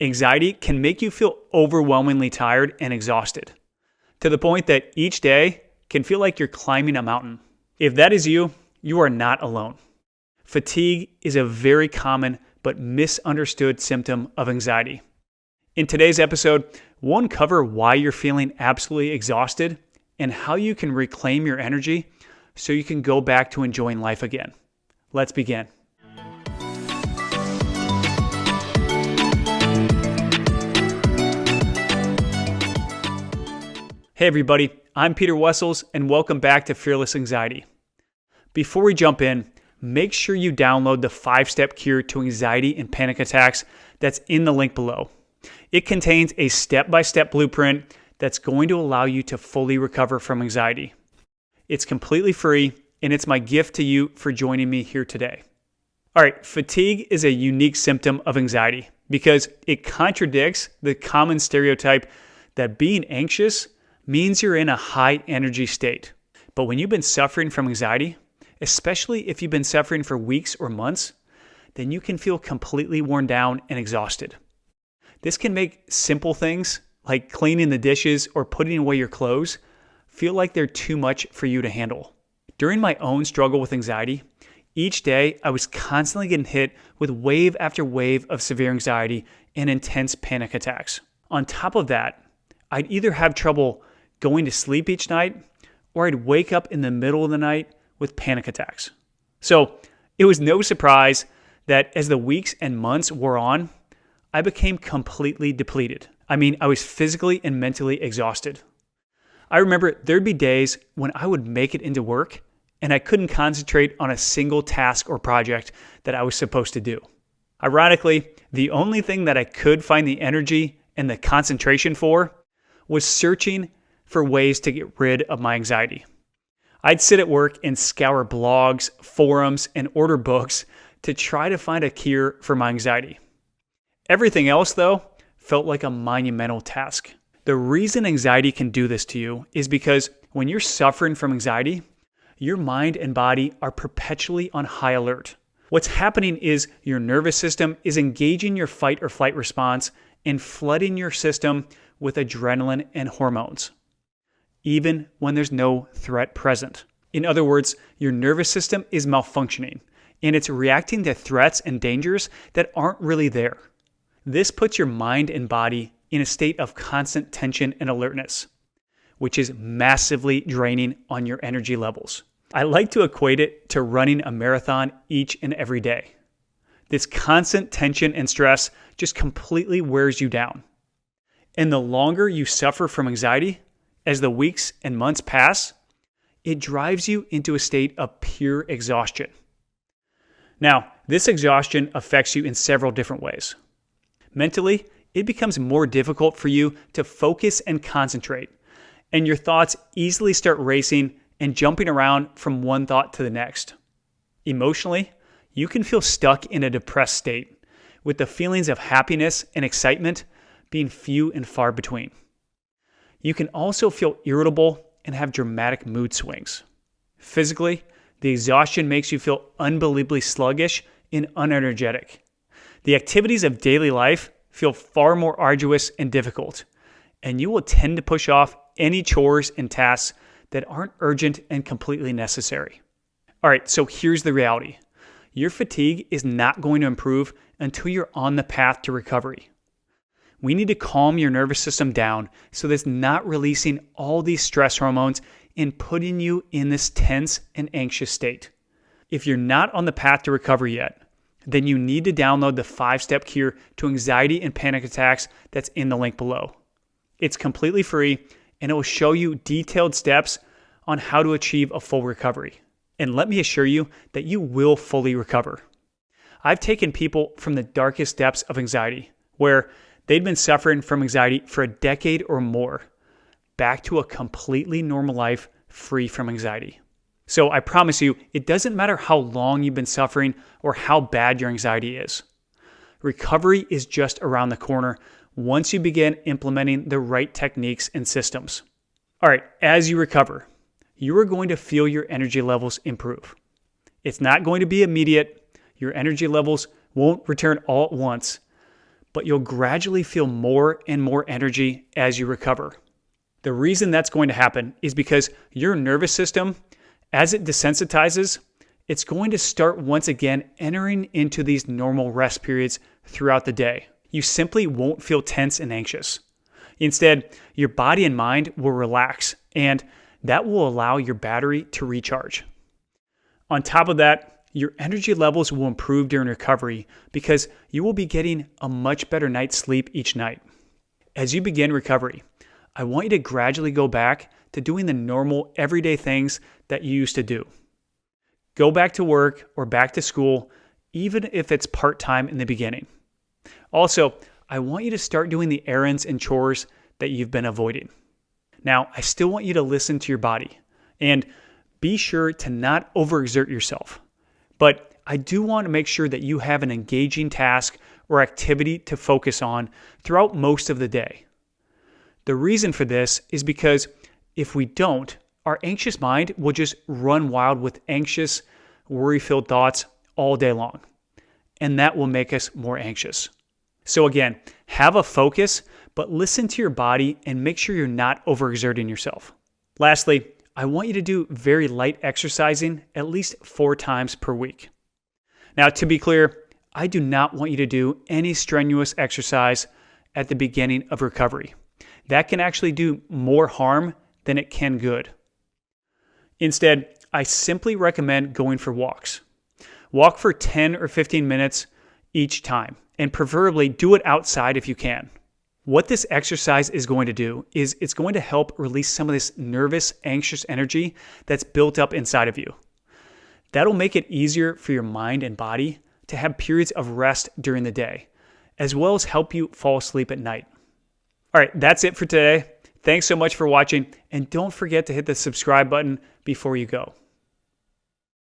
Anxiety can make you feel overwhelmingly tired and exhausted, to the point that each day can feel like you're climbing a mountain. If that is you, you are not alone. Fatigue is a very common but misunderstood symptom of anxiety. In today's episode, we'll uncover why you're feeling absolutely exhausted and how you can reclaim your energy so you can go back to enjoying life again. Let's begin. Hey everybody, I'm Peter Wessels and welcome back to Fearless Anxiety. Before we jump in, make sure you download the 5-step cure to anxiety and panic attacks that's in the link below. It contains a step-by-step blueprint that's going to allow you to fully recover from anxiety. It's completely free and it's my gift to you for joining me here today. All right, fatigue is a unique symptom of anxiety because it contradicts the common stereotype that being anxious means you're in a high energy state. But when you've been suffering from anxiety, especially if you've been suffering for weeks or months, then you can feel completely worn down and exhausted. This can make simple things like cleaning the dishes or putting away your clothes feel like they're too much for you to handle. During my own struggle with anxiety, each day I was constantly getting hit with wave after wave of severe anxiety and intense panic attacks. On top of that, I'd either have trouble going to sleep each night, or I'd wake up in the middle of the night with panic attacks. So it was no surprise that as the weeks and months wore on, I became completely depleted. I was physically and mentally exhausted. I remember there'd be days when I would make it into work and I couldn't concentrate on a single task or project that I was supposed to do. Ironically, the only thing that I could find the energy and the concentration for was searching for ways to get rid of my anxiety. I'd sit at work and scour blogs, forums, and order books to try to find a cure for my anxiety. Everything else, though, felt like a monumental task. The reason anxiety can do this to you is because when you're suffering from anxiety, your mind and body are perpetually on high alert. What's happening is your nervous system is engaging your fight or flight response and flooding your system with adrenaline and hormones, even when there's no threat present. In other words, your nervous system is malfunctioning, and it's reacting to threats and dangers that aren't really there. This puts your mind and body in a state of constant tension and alertness, which is massively draining on your energy levels. I like to equate it to running a marathon each and every day. This constant tension and stress just completely wears you down. And the longer you suffer from anxiety, as the weeks and months pass, it drives you into a state of pure exhaustion. Now, this exhaustion affects you in several different ways. Mentally, it becomes more difficult for you to focus and concentrate, and your thoughts easily start racing and jumping around from one thought to the next. Emotionally, you can feel stuck in a depressed state, with the feelings of happiness and excitement being few and far between. You can also feel irritable and have dramatic mood swings. Physically, the exhaustion makes you feel unbelievably sluggish and unenergetic. The activities of daily life feel far more arduous and difficult, and you will tend to push off any chores and tasks that aren't urgent and completely necessary. All right, so here's the reality. Your fatigue is not going to improve until you're on the path to recovery. We need to calm your nervous system down so that it's not releasing all these stress hormones and putting you in this tense and anxious state. If you're not on the path to recovery yet, then you need to download the 5-step cure to anxiety and panic attacks that's in the link below. It's completely free and it will show you detailed steps on how to achieve a full recovery. And let me assure you that you will fully recover. I've taken people from the darkest depths of anxiety, where they'd been suffering from anxiety for a decade or more, back to a completely normal life free from anxiety. So I promise you, it doesn't matter how long you've been suffering or how bad your anxiety is. Recovery is just around the corner once you begin implementing the right techniques and systems. All right, as you recover, you are going to feel your energy levels improve. It's not going to be immediate. Your energy levels won't return all at once, but you'll gradually feel more and more energy as you recover. The reason that's going to happen is because your nervous system, as it desensitizes, it's going to start once again entering into these normal rest periods throughout the day. You simply won't feel tense and anxious. Instead, your body and mind will relax, and that will allow your battery to recharge. On top of that, your energy levels will improve during recovery because you will be getting a much better night's sleep each night. As you begin recovery, I want you to gradually go back to doing the normal everyday things that you used to do. Go back to work or back to school, even if it's part-time in the beginning. Also, I want you to start doing the errands and chores that you've been avoiding. Now, I still want you to listen to your body and be sure to not overexert yourself. But I do want to make sure that you have an engaging task or activity to focus on throughout most of the day. The reason for this is because if we don't, our anxious mind will just run wild with anxious, worry-filled thoughts all day long. And that will make us more anxious. So again, have a focus, but listen to your body and make sure you're not overexerting yourself. Lastly, I want you to do very light exercising at least 4 times per week. Now, to be clear, I do not want you to do any strenuous exercise at the beginning of recovery. That can actually do more harm than it can good. Instead, I simply recommend going for walks. Walk for 10 or 15 minutes each time, and preferably do it outside if you can. What this exercise is going to do is it's going to help release some of this nervous, anxious energy that's built up inside of you. That'll make it easier for your mind and body to have periods of rest during the day, as well as help you fall asleep at night. All right, that's it for today. Thanks so much for watching, and don't forget to hit the subscribe button before you go.